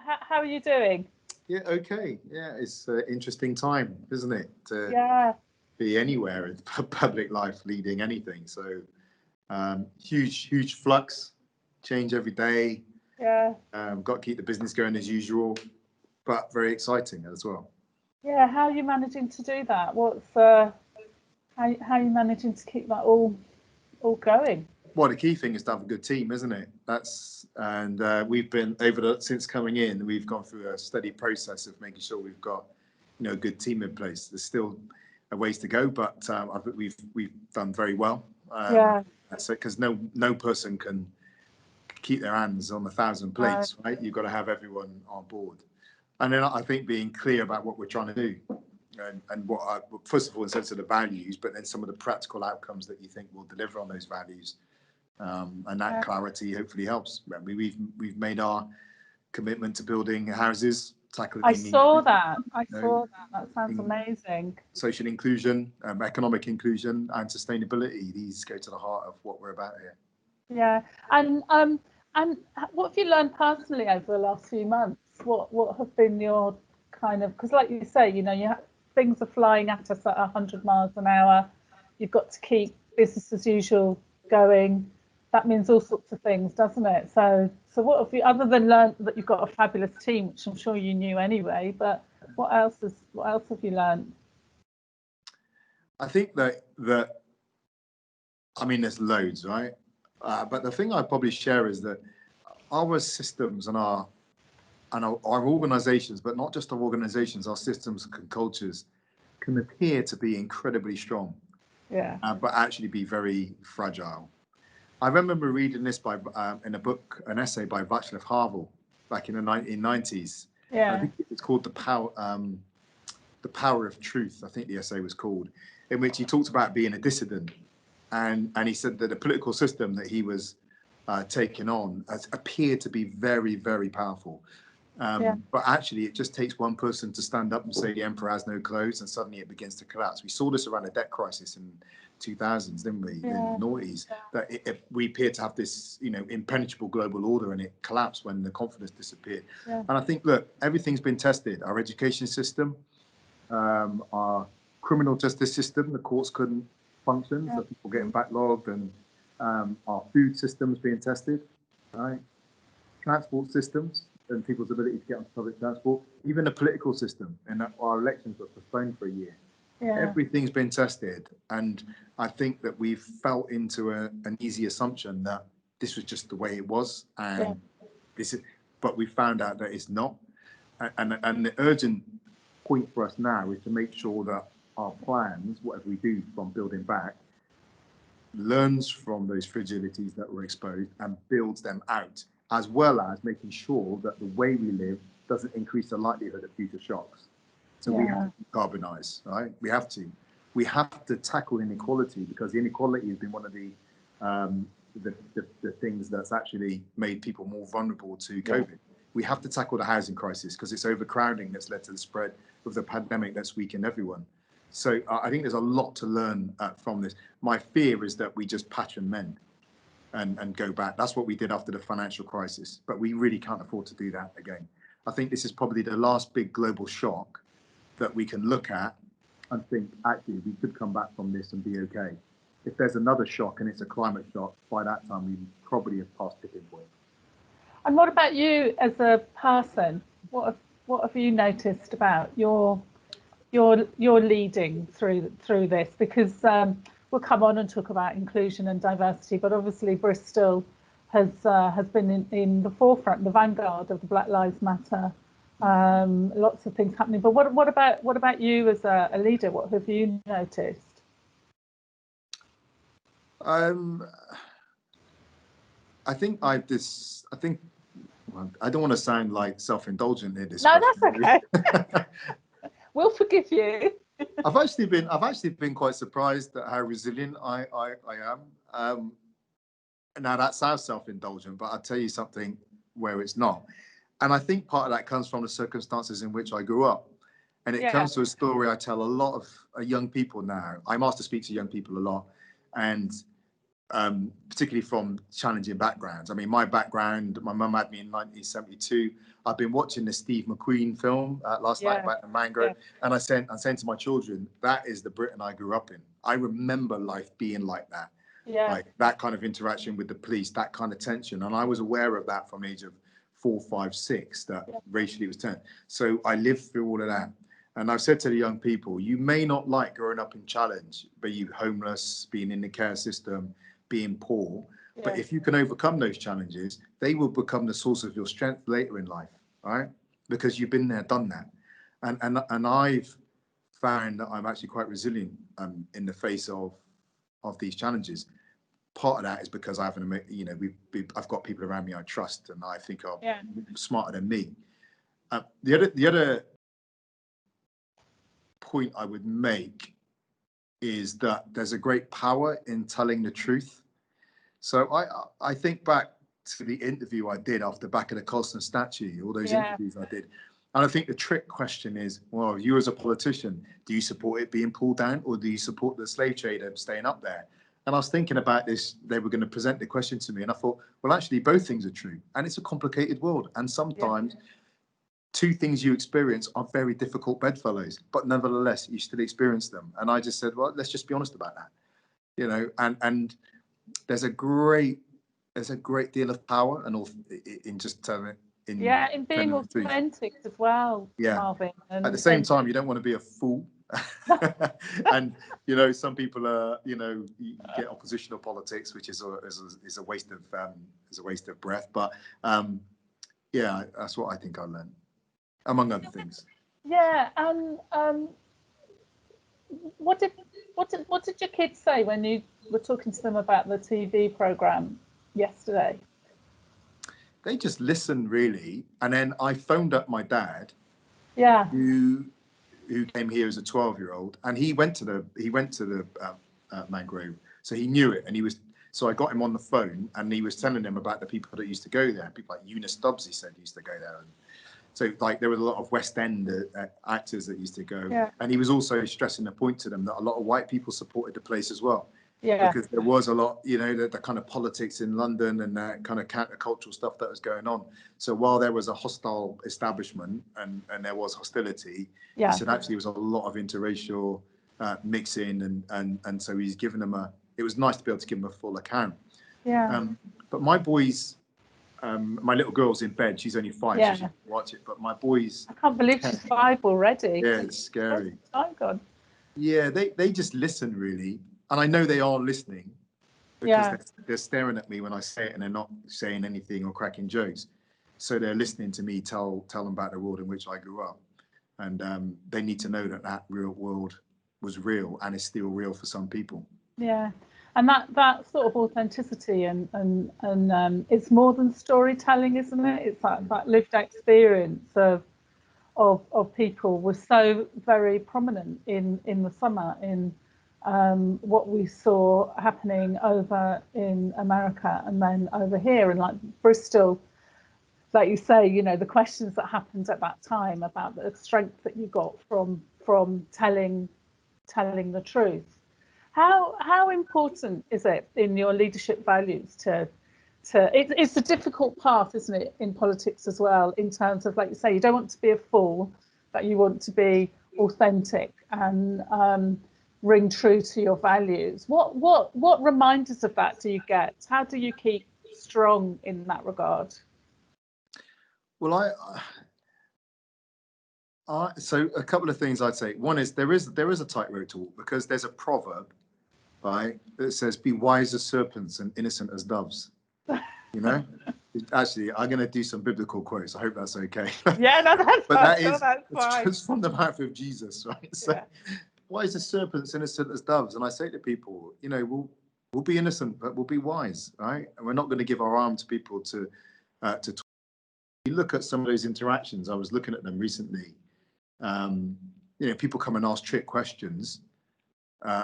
how are you doing? Yeah, okay. Yeah, it's an interesting time, isn't it? To Yeah, be anywhere in public life, leading anything. So huge flux, change every day. yeah, Got to keep the business going as usual, but very exciting as well. yeah. How are you managing to do that? How are you managing to keep that all going? Well, the key thing is to have a good team, isn't it? We've been since coming in, we've gone through a steady process of making sure we've got, a good team in place. There's still a ways to go, but I think we've done very well. Yeah, So because no person can keep their hands on 1,000 uh, plates, right? You've got to have everyone on board, and then I think being clear about what we're trying to do, and first of all in sense of the values, but then some of the practical outcomes that you think will deliver on those values. And that yeah. clarity hopefully helps. I mean, we've made our commitment to building houses, I tackling saw that. I you know, saw that. That sounds in amazing. social inclusion, economic inclusion, and sustainability. These go to the heart of what we're about here. Yeah, and what have you learned personally over the last few months? What have been your kind of, because like you say, things are flying at us at 100 miles an hour. You've got to keep business as usual going. That means all sorts of things, doesn't it? So what have you, other than learned that you've got a fabulous team, which I'm sure you knew anyway, but what else have you learned? I think that I mean, there's loads, right? But the thing I probably share is that our systems and our organizations, but not just our organizations, our systems and cultures can appear to be incredibly strong, Yeah, but actually be very fragile. I remember reading this in a book, an essay by Václav Havel back in the 1990s. I yeah, think it's called The Power of Truth. I think the essay was called, in which he talked about being a dissident, and he said that the political system that he was taking on appeared to be very powerful. yeah, But actually, it just takes one person to stand up and say the emperor has no clothes, and suddenly it begins to collapse. We saw this around the debt crisis in 2000s, didn't we? In yeah, the noughties, that we appeared to have this, impenetrable global order, and it collapsed when the confidence disappeared. yeah, And I think, look, everything's been tested. Our education system, our criminal justice system, the courts couldn't function, yeah, so people getting backlogged, and our food systems being tested, right? Transport systems and people's ability to get onto public transport, even the political system, and that our elections were postponed for a year. yeah, Everything's been tested, and I think that we've fell into an easy assumption that this was just the way it was, yeah, and this is, but we found out that it's not. And the urgent point for us now is to make sure that our plans, whatever we do from building back, learns from those fragilities that were exposed and builds them out, as well as making sure that the way we live doesn't increase the likelihood of future shocks. So we have yeah, to decarbonize, right? We have to. We have to tackle inequality, because inequality has been one of the things that's actually made people more vulnerable to yeah. COVID. We have to tackle the housing crisis, because it's overcrowding that's led to the spread of the pandemic that's weakened everyone. So I think there's a lot to learn from this. My fear is that we just patch and mend and go back. That's what we did after the financial crisis, but we really can't afford to do that again. I think this is probably the last big global shock that we can look at and think, actually, we could come back from this and be okay. If there's another shock and it's a climate shock, by that time we probably have passed tipping point. And what about you as a person? What have you noticed about your leading through this? Because we'll come on and talk about inclusion and diversity, but obviously Bristol has been in the forefront, the vanguard of the Black Lives Matter. Lots of things happening. But what about you as a leader? What have you noticed? Um, I think I think well, I don't want to sound like self-indulgent in this No, question. that's okay. We'll forgive you. I've actually been quite surprised at how resilient I am. Now that sounds self-indulgent, but I'll tell you something where it's not. And I think part of that comes from the circumstances in which I grew up. And it Yeah, comes to a story I tell a lot of young people now. I'm asked to speak to young people a lot. And particularly from challenging backgrounds. I mean, my background, my mum had me in 1972. I've been watching the Steve McQueen film last night about the mango, and I'm saying to my children, that is the Britain I grew up in. I remember life being like that, like that kind of interaction with the police, that kind of tension, and I was aware of that from the age of 4, 5, 6, that racially it was turned. So I lived through all of that. And I've said to the young people, you may not like growing up in challenge, but you homeless, being in the care system, being poor, but if you can overcome those challenges, they will become the source of your strength later in life, right? Because you've been there, done that. And I've found that I'm actually quite resilient in the face of these challenges. Part of that is because I have I've got people around me I trust and I think are smarter than me. The other point I would make is that there's a great power in telling the truth. So I think back to the interview I did off the back of the Colston statue, all those interviews I did. And I think the trick question is, well, you as a politician, do you support it being pulled down or do you support the slave trader staying up there? And I was thinking about this, they were going to present the question to me and I thought, well, actually both things are true. And it's a complicated world. And sometimes two things you experience are very difficult bedfellows, but nevertheless, you still experience them. And I just said, well, let's just be honest about that, and there's a great deal of power and in just telling it in being authentic as well, Marvin. And at the same time, you don't want to be a fool. And some people are you get oppositional politics, which is a waste of breath. But that's what I think I learned, among other things. And what did your kids say when you were talking to them about the TV program yesterday? They just listened, really. And then I phoned up my dad, who came here as a 12-year-old, and he went to the mangrove, so he knew it. And so I got him on the phone, and he was telling them about the people that used to go there. People like Eunice Stubbs, he said, used to go there. And so, like, there was a lot of West End actors that used to go. And he was also stressing the point to them that a lot of white people supported the place as well. Because there was a lot, the kind of politics in London and that kind of countercultural stuff that was going on. So while there was a hostile establishment and there was hostility, he said actually there was a lot of interracial mixing, and so he's given them it was nice to be able to give them a full account. But my boys, my little girl's in bed, she's only 5, so she can watch it, but my boys, I can't believe she's 5 already. Yeah, it's scary. Oh God. Yeah, they just listen, really. And I know they are listening because they're staring at me when I say it and they're not saying anything or cracking jokes. So they're listening to me tell them about the world in which I grew up. And they need to know that real world was real and is still real for some people. Yeah. And that sort of authenticity and it's more than storytelling, isn't it? It's that lived experience of people was so very prominent in the summer in what we saw happening over in America and then over here in like Bristol, like you say, the questions that happened at that time about the strength that you got from telling the truth. How important is it in your leadership values to it's a difficult path, isn't it, in politics as well, in terms of, like you say, you don't want to be a fool, but you want to be authentic and ring true to your values. What reminders of that do you get? How do you keep strong in that regard? Well, so a couple of things I'd say. One is there is a tightrope to walk, because there's a proverb, right, that says, "Be wise as serpents and innocent as doves." Actually, I'm going to do some biblical quotes. I hope that's okay. Yeah, no, that's but fine. It's just from the mouth of Jesus, right? So, wise as serpents, innocent as doves. And I say to people, we'll be innocent, but we'll be wise, right? And we're not going to give our arm to people to talk. You look at some of those interactions. I was looking at them recently. People come and ask trick questions,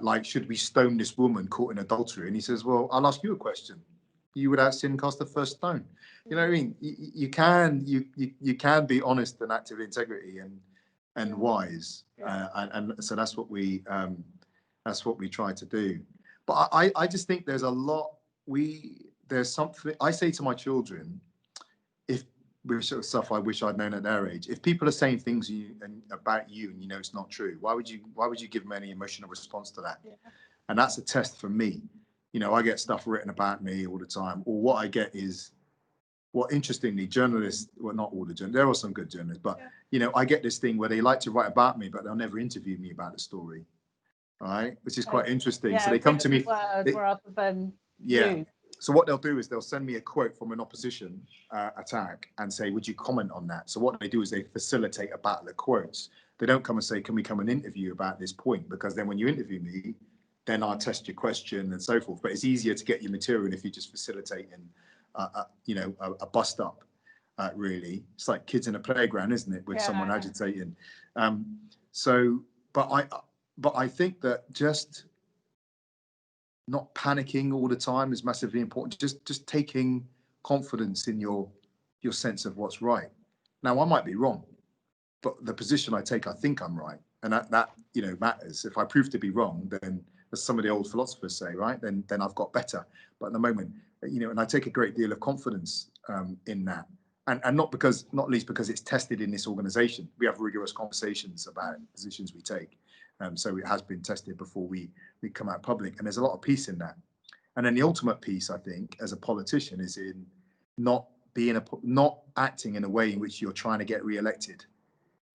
like, should we stone this woman caught in adultery? And he says, well, I'll ask you a question. You without sin cast the first stone. You know what I mean? You can be honest and act with integrity and wise, and so that's what we try to do. But I just think there's a lot, there's something, I say to my children, if with sort of stuff I wish I'd known at their age, if people are saying things about you and you know it's not true, why would you give them any emotional response to that? Yeah. And that's a test for me. You know, I get stuff written about me all the time, or what I get is, well, interestingly, journalists, well, not all the journalists, there are some good journalists, but, Yeah. you know, I get this thing where they like to write about me, but they'll never interview me about the story, right? Which is quite interesting. So Yeah, they come to written me, word rather than yeah. you. So what they'll do is they'll send me a quote from an opposition attack and say, would you comment on that? So what they do is they facilitate a battle of quotes. They don't come and say, can we come and interview about this point? Because then when you interview me, then I'll test your question and so forth. But it's easier to get your material if you just facilitate and, you know, a bust up, really. It's like kids in a playground, isn't it, with someone agitating. So, but I think that just not panicking all the time is massively important. Just taking confidence in your sense of what's right. Now, I might be wrong, but the position I take, I think I'm right, and that you know matters. If I prove to be wrong, then as some of the old philosophers say, right, then I've got better. But at the moment, you know, and I take a great deal of confidence in that, and not least because it's tested in this organisation. We have rigorous conversations about positions we take, so it has been tested before we come out public, and there's a lot of peace in that. And then the ultimate piece, I think, as a politician, is in not acting in a way in which you're trying to get re-elected.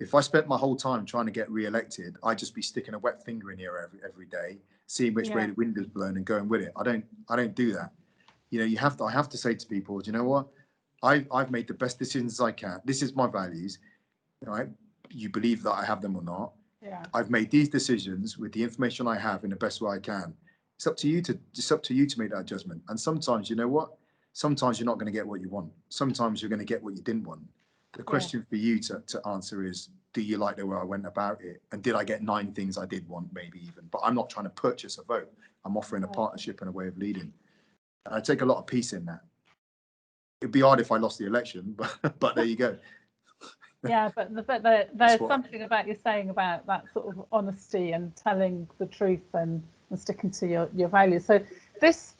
If I spent my whole time trying to get re-elected, I'd just be sticking a wet finger in here every day, seeing which way the wind is blowing and going with it. I don't do that. You know, I have to say to people, do you know what? I've made the best decisions I can. This is my values. Right? You believe that I have them or not. Yeah. I've made these decisions with the information I have in the best way I can. It's up to you to make that judgment. And sometimes, you know what? Sometimes you're not going to get what you want. Sometimes you're going to get what you didn't want. The question for you to answer is, do you like the way I went about it? And did I get 9 things I did want, maybe even? But I'm not trying to purchase a vote. I'm offering a partnership and a way of leading. And I take a lot of peace in that. It'd be hard if I lost the election, but there you go. Yeah, but there's something about you saying about that sort of honesty and telling the truth and sticking to your values. So this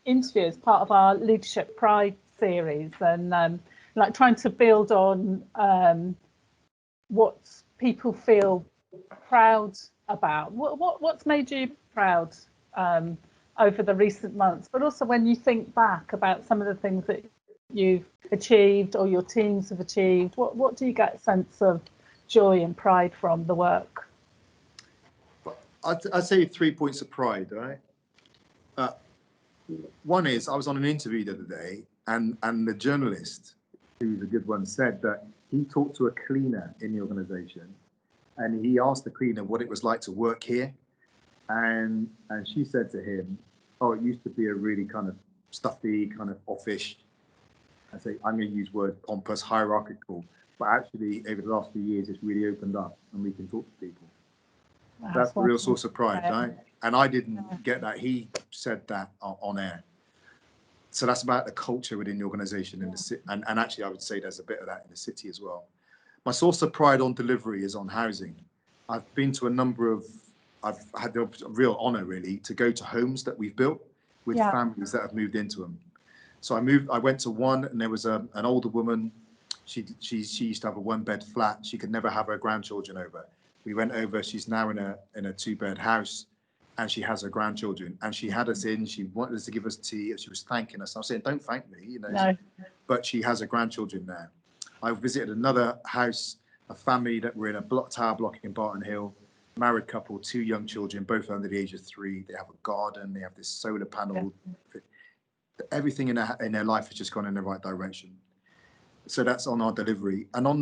interview is part of our Leadership Pride series, and like trying to build on what people feel proud about. What's made you proud over the recent months, but also when you think back about some of the things that you've achieved or your teams have achieved, what do you get a sense of joy and pride from the work? I'd say 3 points of pride, right? One is, I was on an interview the other day, and the journalist, who's a good one, said that he talked to a cleaner in the organisation, and he asked the cleaner what it was like to work here, and she said to him, "Oh, it used to be a really kind of stuffy, kind of offish. I say I'm going to use word pompous, hierarchical, but actually over the last few years, it's really opened up, and we can talk to people." That's the real source of pride, right? And I didn't get that. He said that on air. So that's about the culture within the organisation in the city, and actually I would say there's a bit of that in the city as well. My source of pride on delivery is on housing. I've been to I've had the real honour really to go to homes that we've built with families that have moved into them. So I went to one, and there was an older woman. She used to have a 1-bed flat. She could never have her grandchildren over. We went over. She's now in a 2-bed house, and she has her grandchildren. And she had us in. She wanted us to give us tea. She was thanking us. I was saying, "Don't thank me," you know. No. But she has her grandchildren there. I visited another house, a family that were in a tower block in Barton Hill, married couple, 2 young children, both under the age of 3. They have a garden. They have this solar panel. Everything in their life has just gone in the right direction. So that's on our delivery. And on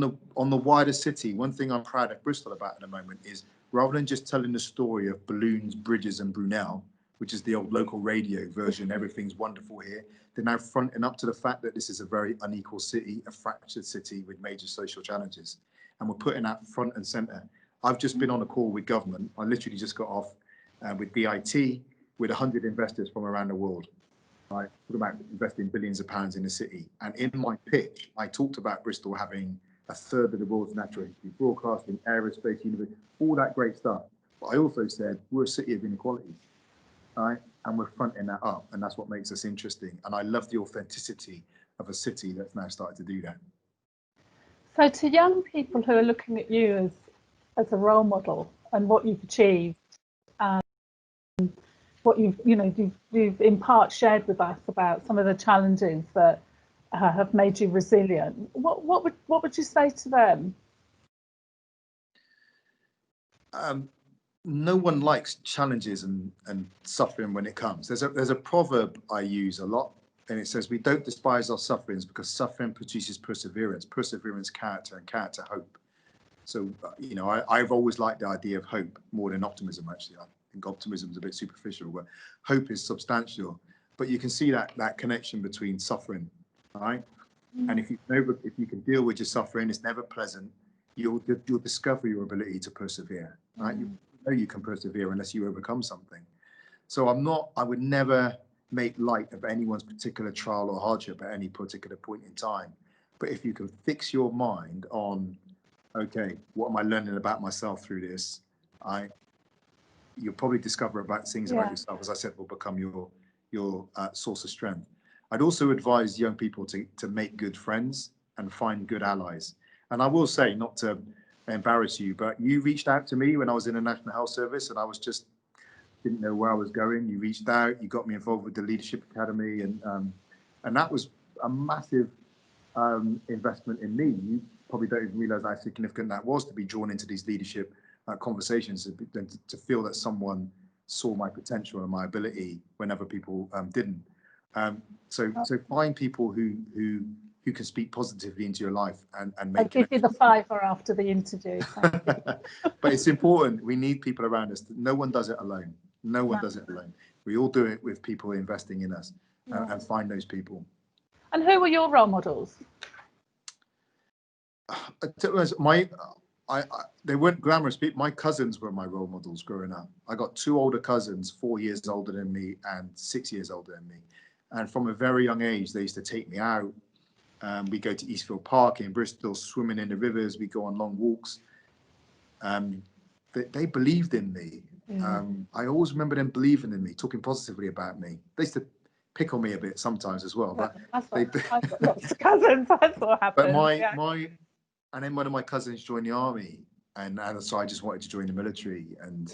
the wider city, one thing I'm proud of Bristol about at the moment is, rather than just telling the story of balloons, bridges and Brunel, which is the old local radio version, everything's wonderful here, they're now fronting up to the fact that this is a very unequal city, a fractured city with major social challenges. And we're putting that front and centre. I've just been on a call with government. I literally just got off with DIT, with 100 investors from around the world. Right, talking about investing billions of pounds in the city. And in my pitch, I talked about Bristol having a third of the world's natural history, broadcasting, aerospace, university, all that great stuff. But I also said we're a city of inequalities. right? And we're fronting that up, and that's what makes us interesting. And I love the authenticity of a city that's now started to do that. So to young people who are looking at you as a role model and what you've achieved and what you've in part shared with us about some of the challenges that have made you resilient, what would you say to them? No one likes challenges and suffering when it comes. There's a proverb I use a lot, and it says, we don't despise our sufferings because suffering produces perseverance, perseverance, character, and character, hope. So, I've always liked the idea of hope more than optimism, actually. I think optimism is a bit superficial, but hope is substantial. But you can see that connection between suffering, right? And if you can deal with your suffering, it's never pleasant. You'll discover your ability to persevere, right? You know you can persevere unless you overcome something. So I would never make light of anyone's particular trial or hardship at any particular point in time. But if you can fix your mind on, okay, what am I learning about myself through this? You'll probably discover about things about yourself, as I said, will become your source of strength. I'd also advise young people to make good friends and find good allies. And I will say, not to embarrass you, but you reached out to me when I was in the National Health Service and I was just didn't know where I was going. You reached out, you got me involved with the Leadership Academy, and that was a massive investment in me. You probably don't even realize how significant that was, to be drawn into these leadership conversations, to feel that someone saw my potential and my ability when other people didn't. So find people who can speak positively into your life and make. I'll give you the fiver after the interview. But it's important. We need people around us. No one does it alone. No one does it alone. We all do it with people investing in us, and find those people. And who were your role models? They weren't glamorous people. My cousins were my role models growing up. I got two older cousins, 4 years older than me and 6 years older than me. And from a very young age, they used to take me out. We go to Eastfield Park in Bristol, swimming in the rivers. We go on long walks. They believed in me. I always remember them believing in me, talking positively about me. They used to pick on me a bit sometimes as well. But I've got lots of cousins. That's what happened. But and then one of my cousins joined the army, and so I just wanted to join the military. And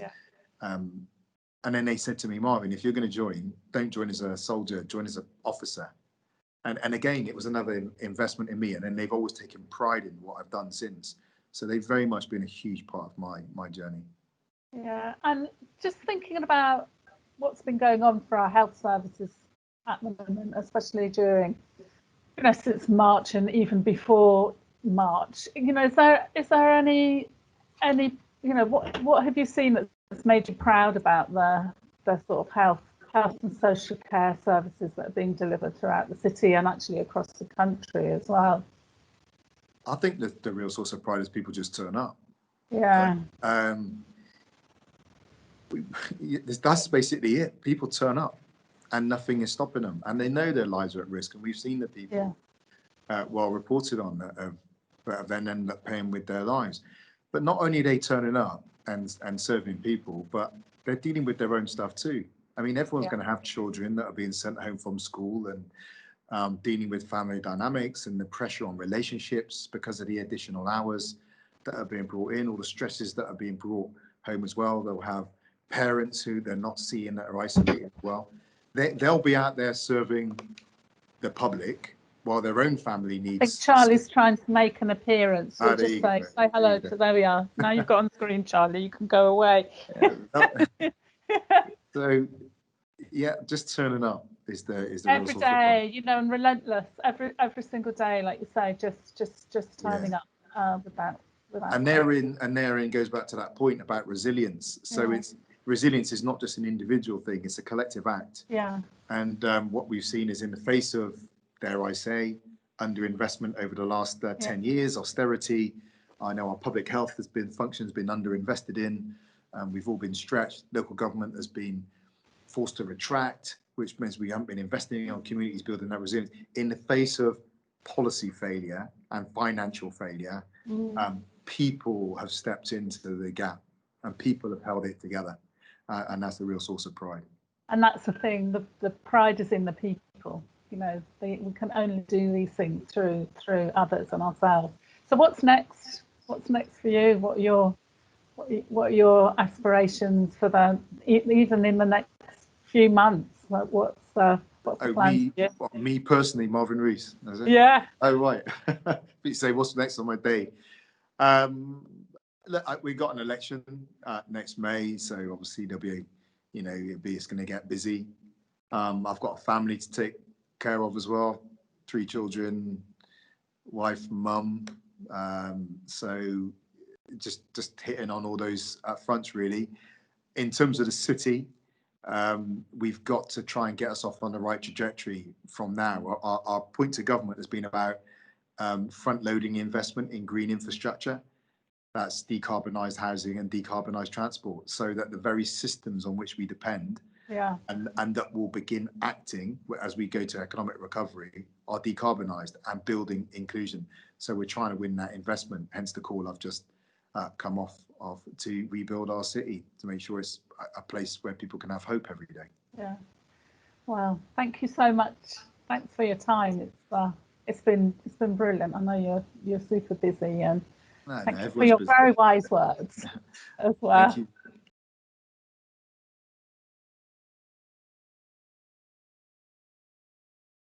then they said to me, Marvin, if you're going to join, don't join as a soldier, join as an officer. And again, it was another investment in me. And then they've always taken pride in what I've done since. So they've very much been a huge part of my journey. Yeah, and just thinking about what's been going on for our health services at the moment, especially during, since March and even before March. Is there any what have you seen that's made you proud about the sort of health and social care services that are being delivered throughout the city and actually across the country as well? I think that the real source of pride is people just turn up. Yeah. That's basically it. People turn up and nothing is stopping them, and they know their lives are at risk. And we've seen the people well reported on that then end up paying with their lives. But not only are they turning up and serving people, but they're dealing with their own stuff too. I mean, everyone's going to have children that are being sent home from school and dealing with family dynamics and the pressure on relationships because of the additional hours that are being brought in, all the stresses that are being brought home as well. They'll have parents who they're not seeing that are isolated as well. They'll be out there serving the public while their own family needs. I think Charlie's trying to make an appearance. We'll just say hello to. There we are. Now you've got on screen, Charlie. You can go away. So, just turning up is the every day, and relentless every single day, like you say, just turning up without. And therein goes back to that point about resilience. So resilience is not just an individual thing; it's a collective act. Yeah. And what we've seen is in the face of, dare I say, underinvestment over the last 10 years, austerity. I know our public health function's been underinvested in. We've all been stretched. Local government has been forced to retract, which means we haven't been investing in our communities, building that resilience. In the face of policy failure and financial failure, people have stepped into the gap and people have held it together. And that's the real source of pride. And that's the thing. The pride is in the people. You know, we can only do these things through others and ourselves. So what's next? What's next for you? What are your aspirations for even in the next few months? Like what's the plan for you? Me personally, Marvin Rees. Is it? Yeah. Oh right. But you say what's next on my day? We got an election next May, so obviously there'll be it's going to get busy. I've got a family to take care of as well, 3 children, wife, mum. So just hitting on all those fronts really. In terms of the city, we've got to try and get us off on the right trajectory from now. Our point to government has been about front-loading investment in green infrastructure. That's decarbonised housing and decarbonised transport, so that the very systems on which we depend and that will begin acting as we go to economic recovery are decarbonised and building inclusion. So we're trying to win that investment, hence the call I've just come off of to rebuild our city, to make sure it's a place where people can have hope every day. Yeah. Well, thank you so much. Thanks for your time. It's been brilliant. I know you're super busy, and thank you for your very wise words as well. Thank you.